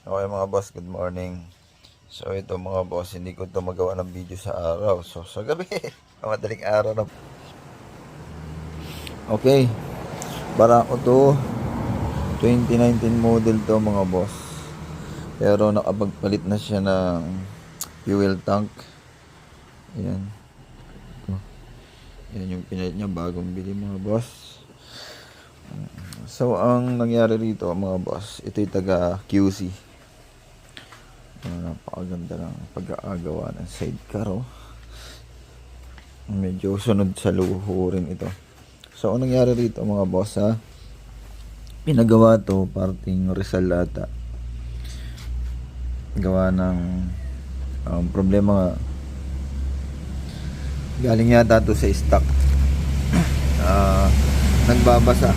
Okay mga boss, good morning. So ito mga boss, hindi ko ito magawa ng video sa araw. So sa gabi, madaling araw na. Okay, Barako to 2019 model to mga boss. Pero nakapagpalit na siya ng fuel tank. Ayan. Yan yung pinalit niya, bagong bili mga boss. So ang nangyari rito mga boss, ito'y taga QC. Napakaganda ng pag-aagawa ng sidecar, oh. Medyo sunod sa luho rin ito. So anong nangyari rito mga boss, ha? Pinagawa to parting Rizal ata. Gawa ng problema, galing yata to sa stock. Nagbabasa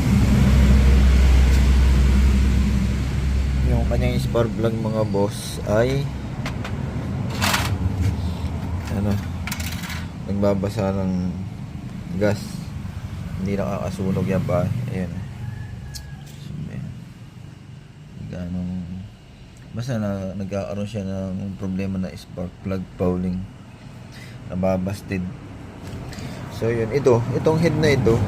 yung kanyang spark plug mga boss ay nagbabasa ng gas, hindi nakakasunog yan pa. Ayan, ganong basta nagkakaroon siya ng problema na spark plug fouling, nababasted. So yun, itong head na ito,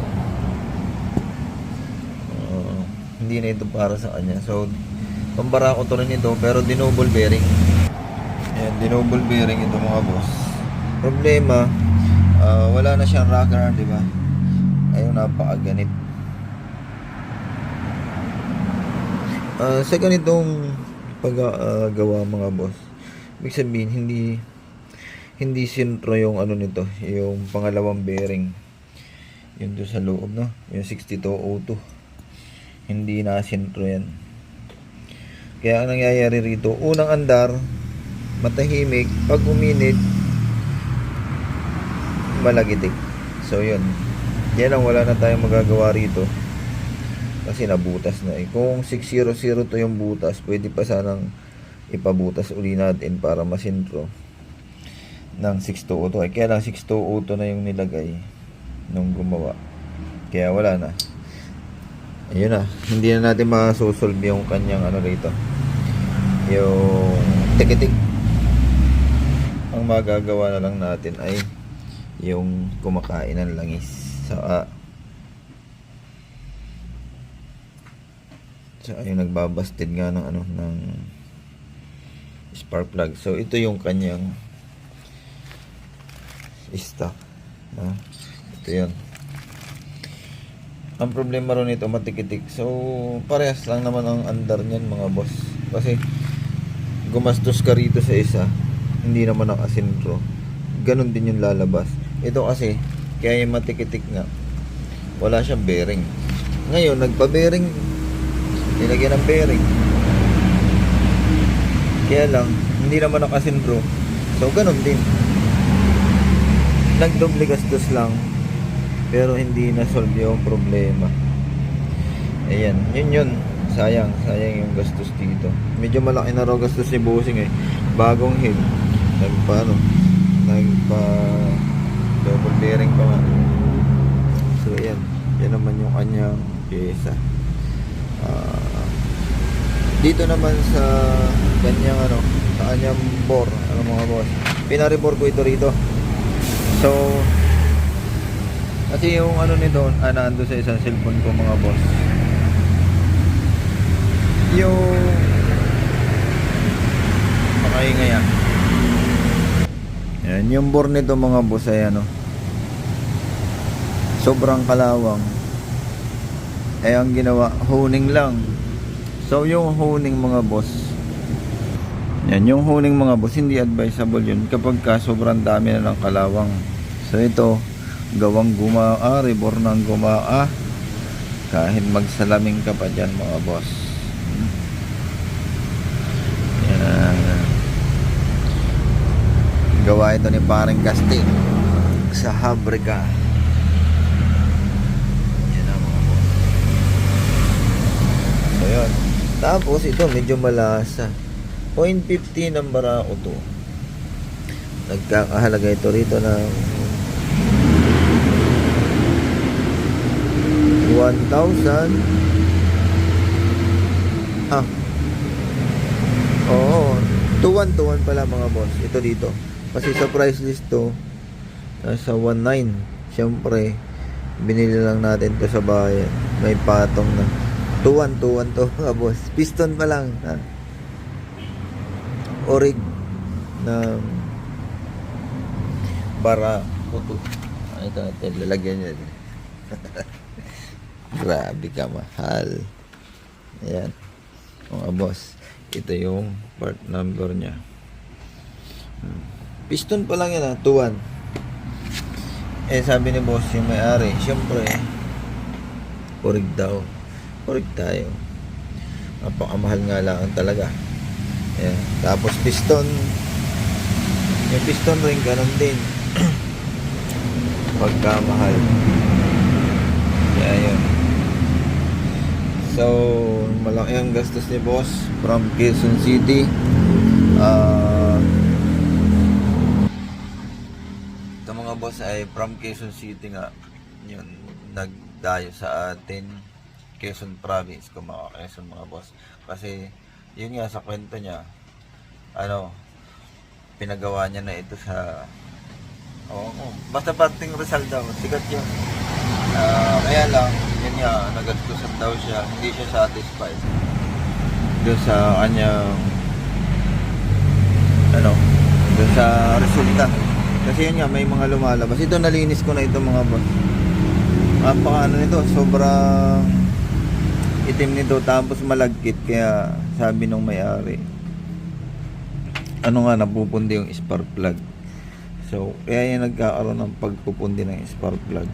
hindi na ito para sa kanya. So pambara ko to rin ito, pero dinouble bearing. Ayan, dinouble bearing ito mga boss. Problema, wala na siyang rocker, di ba? Ayun, napakaganit. Sa ganitong paggawa mga boss, ibig sabihin hindi sintro yung nito, yung pangalawang bearing, yun doon sa loob, no? Yung 6202, hindi na sintro yan. Kaya ang nangyayari rito, unang andar matahimik, pag uminit malagitik. So yun, yan lang, wala na tayong magagawa rito kasi nabutas na eh. Kung 600 to yung butas, pwede pa sanang ipabutas uli natin para masintro ng 6202. Kaya lang 6202 na yung nilagay nung gumawa, kaya wala na. Ayun na, hindi na natin masusolve yung kanyang rito, yung tikitik. Ang magagawa na lang natin ay yung kumakain ng langis sa yung nagbabasted nga ng ng spark plug. So ito yung kanyang stock, ito yun. Ang problema ron ito, matikitik. So parehas lang naman ang andar niyan mga boss, kasi gumastos ka rito sa isa, hindi naman nakasintro, ganun din yung lalabas. Ito kasi, kaya yung matikitik nga, wala siyang bearing. Ngayon, nagpa-bearing, nilagyan ng bearing, kaya lang, hindi naman nakasintro. So, ganun din. Nagdoble gastos lang, pero hindi na-solve yung problema. Ayan, yun. Sayang yung gastos dito. Medyo malaki na raw gastos si bossing eh. Bagong head, nagpa double bearing pa nga. So yan naman yung kanyang pyesa. Dito naman sa kanyang sa kanyang bore, mga boss, pinaribore ko ito rito. So kasi yung nito, nando sa isang cellphone ko mga boss, yung makaingay yan. Yan yung bore nito mga boss ay sobrang kalawang. Ang ginawa, honing lang. So yung honing mga boss, yan yung honing mga boss, hindi advisable yun kapag sobrang dami na ng kalawang. So ito, gawang gumaa, rebore ng gumaa, kahit magsalaming ka pa dyan mga boss. Gawa ito ni Paring Casting sa Habrika. Yan ang mga boss. So yun. Tapos ito medyo malasa, 0.50 ng Barako to. Nagkakahalaga ito rito ng 1,000 2-1 pala mga boss. Ito dito. Kasi sa price list to, nasa 1.9. Siyempre, binili lang natin to sa bayan. May patong na. 2-1 to mga boss. Piston pa lang. Ha? Orig na bara puto. Ito natin, lalagyan niya. Grabe ka mahal. Ayan. Mga boss. Ito yung part number niya. Piston pa lang yan ha. 2-1. Sabi ni boss yung may-ari, syempre, orig daw. Orig tayo. Napakamahal nga lang talaga. Ayan. Tapos piston. Yung piston ring, ganun din. Pagkamahal. Kaya yun. So, malaki ang gastos ni boss from Quezon City. Ito mga boss ay from Quezon City nga. Yun, nagdayo sa atin. Quezon Province, kung mga Quezon mga boss. Kasi, yun nga sa kwento niya, pinagawa niya na ito sa basta parting Rizal daw, sikat yun. Kaya lang, yun nga, nagastusan daw siya, hindi siya satisfied doon sa kanyang doon sa resulta. Kasi yun nga, may mga lumalabas. Ito, nalinis ko na ito mga boss. Nito, sobrang itim nito, tapos malagkit. Kaya sabi nung may-ari, napupundi yung spark plug. So, kaya yung nagkakaroon ng pagpupundi ng spark plug.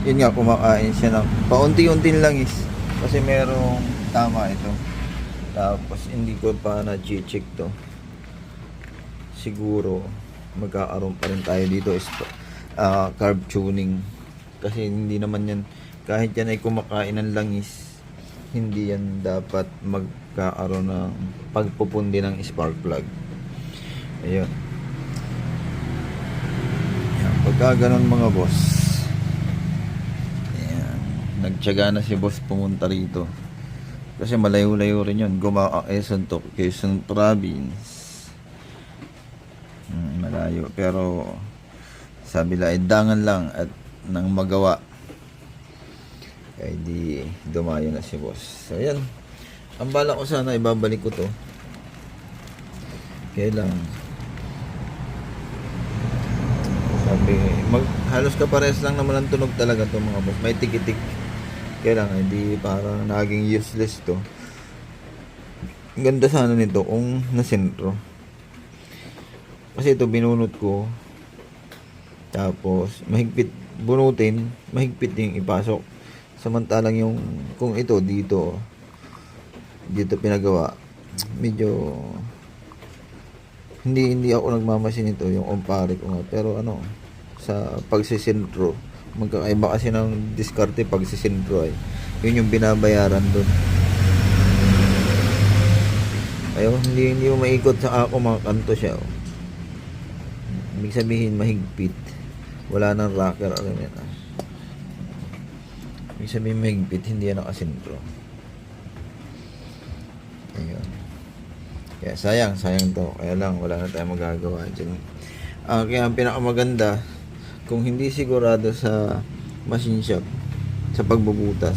Yun nga, kumakain siya ng paunti-unting langis. Kasi merong tama ito. Tapos, hindi ko pa na-check to. Siguro, magkakaroon pa rin tayo dito carb tuning. Kasi hindi naman yan, kahit yan ay kumakain ng langis, hindi yan dapat magkakaroon ng pagpupundi ng spark plug. Ayun. Pagka ganun mga boss, ayan, nagtiyaga na si boss pumunta rito kasi malayo-layo rin yun. Quezon to Quezon Province, malayo, pero sabi la dangan lang at nang magawa kaya di dumayo na si boss. So ayan, ang bala ko sana ibabalik ko to, kaya lang sabi, halos kapares lang naman ang tunog talaga to mga boss. May tikitik. Kaya lang, hindi parang naging useless to. Ang ganda sana nito kung nasentro. Kasi ito binunot ko. Tapos, mahigpit bunutin. Mahigpit yung ipasok. Samantalang yung, kung ito dito pinagawa, medyo hindi ako nagmamasin ito, yung umpare ko nga. Pero sa pagsisintro, magkakaiba kasi ng diskarte pagsisintro ay. Yun yung binabayaran doon. Ayun, hindi mo maikot sa ako mga kanto siya. Ibig sabihin mahigpit. Wala nang rocker, alam yan. Ibig sabihin mahigpit, hindi yan nakasintro. Ayun. Kaya sayang to. Kaya lang, wala na tayong magagawa dyan. Kaya ang pinakamaganda, kung hindi sigurado sa machine shop, sa pagbubutas,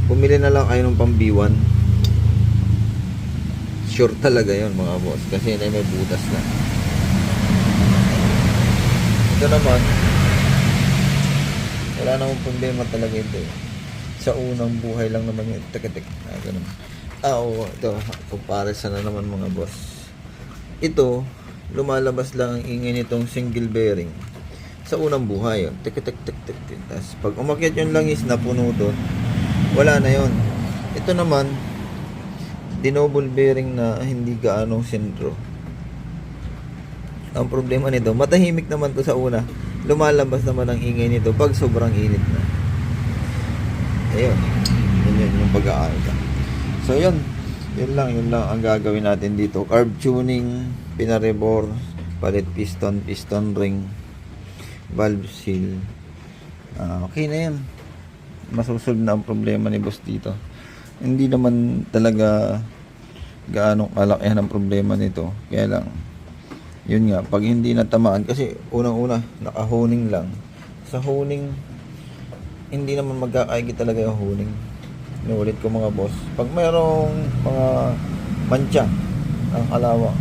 bumili na lang kayo ng pang B1. Sure talaga yon mga boss. Kasi may butas na. Ito naman, wala namang problema talaga ito. Sa unang buhay lang naman yung tek-tek. Ganun. Oo, ito, comparison na naman mga boss. Ito, lumalabas lang ang ingay nitong single bearing. Sa unang buhay, yun. Tek-tek-tek-tek. Tapos, pag umakyat yung langis na puno doon, wala na yon. Ito naman, dinoble bearing na hindi gaano sentro. Ang problema nito, matahimik naman to sa una. Lumalabas naman ang ingay nito pag sobrang init na. Ayun. Yun yung pag-aaral. So yun lang ang gagawin natin dito. Carb tuning, pinarebor, palit piston ring, valve seal. Okay na yan. Masusolve na ang problema ni boss dito. Hindi naman talaga gaano kalakihan ang problema nito. Kaya lang, yun nga, pag hindi natamaan, kasi unang-una, naka-honing lang. Sa honing, hindi naman magkakaigi talaga yung honing. Inuulit ko mga boss. Pag mayroong mga mancha ang kalawang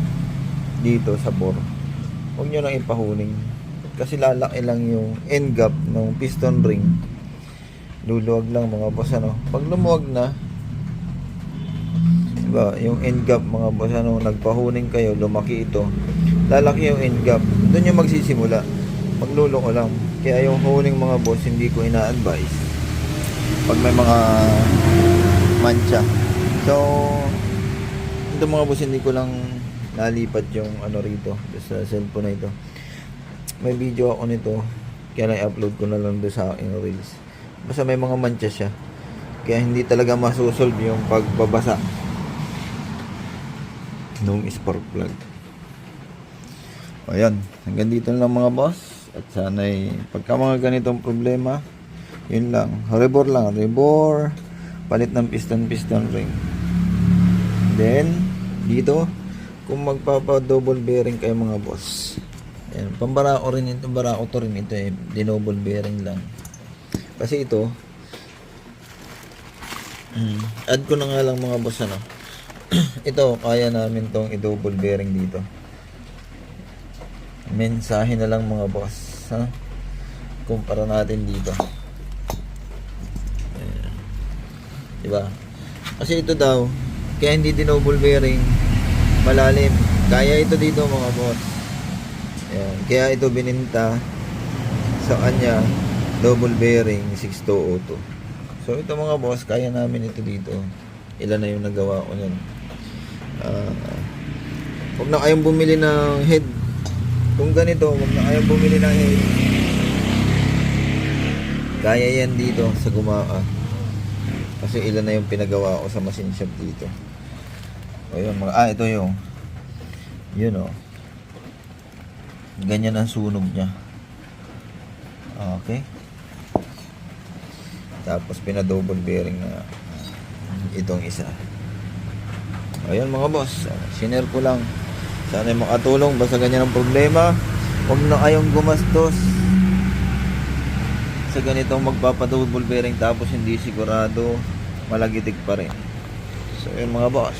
dito sa bore, huwag nyo nang ipahuning. Kasi lalaki lang yung end gap ng piston ring. Luluwag lang mga boss, ano. Pag lumuwag na, diba, yung end gap mga boss, ano, nagpahuning kayo, lumaki ito, lalaki yung end gap, doon yung magsisimula. Magluloko lang. Kaya yung honing mga boss, hindi ko ina-advise pag may mga mancha. So, ito mga boss, hindi ko lang nalipat yung ano rito sa cellphone na ito. May video ako nito, kaya na-upload ko na lang doon sa aking reels. Basta may mga mancha siya, kaya hindi talaga masusolve yung pagbabasa nung spark plug. Ayan, hanggang dito lang mga boss. At sana'y pagka mga ganitong problema, yun lang, rebore lang, rebore, palit ng piston ring. Then dito, kung magpapa double bearing kayo mga boss, ayan, pambarako rin ito, barako to rin ito eh, dinouble bearing lang. Kasi ito, add ko na nga lang mga boss, ano. Ito, kaya namin tong i-double bearing dito. Mensahe na lang mga boss, ha? Kumpara natin dito. Ayan. Diba? Kasi ito daw, kaya hindi dinouble bearing, malalim. Kaya ito dito mga boss. Ayan. Kaya ito bininta sa kanya, double bearing 6202. So ito mga boss, kaya namin ito dito. Ilan na yung nagawa ko yan. Huwag na kayong bumili ng head. Kung ganito, huwag na kayong bumili ng head. Kaya yan dito sa Gumaca. Kasi ilan na yung pinagawa ko sa machine shop dito. O yun, ito yung yun o. Ganyan ang sunog niya. Okay. Tapos pinadouble bearing na itong isa. Ayun mga boss, sinare ko lang. Sana ay makatulong. Basta ganyan ang problema, huwag na kayong gumastos sa ganitong magpapadouble bearing tapos hindi sigurado, malagitik pa rin. So yun mga boss.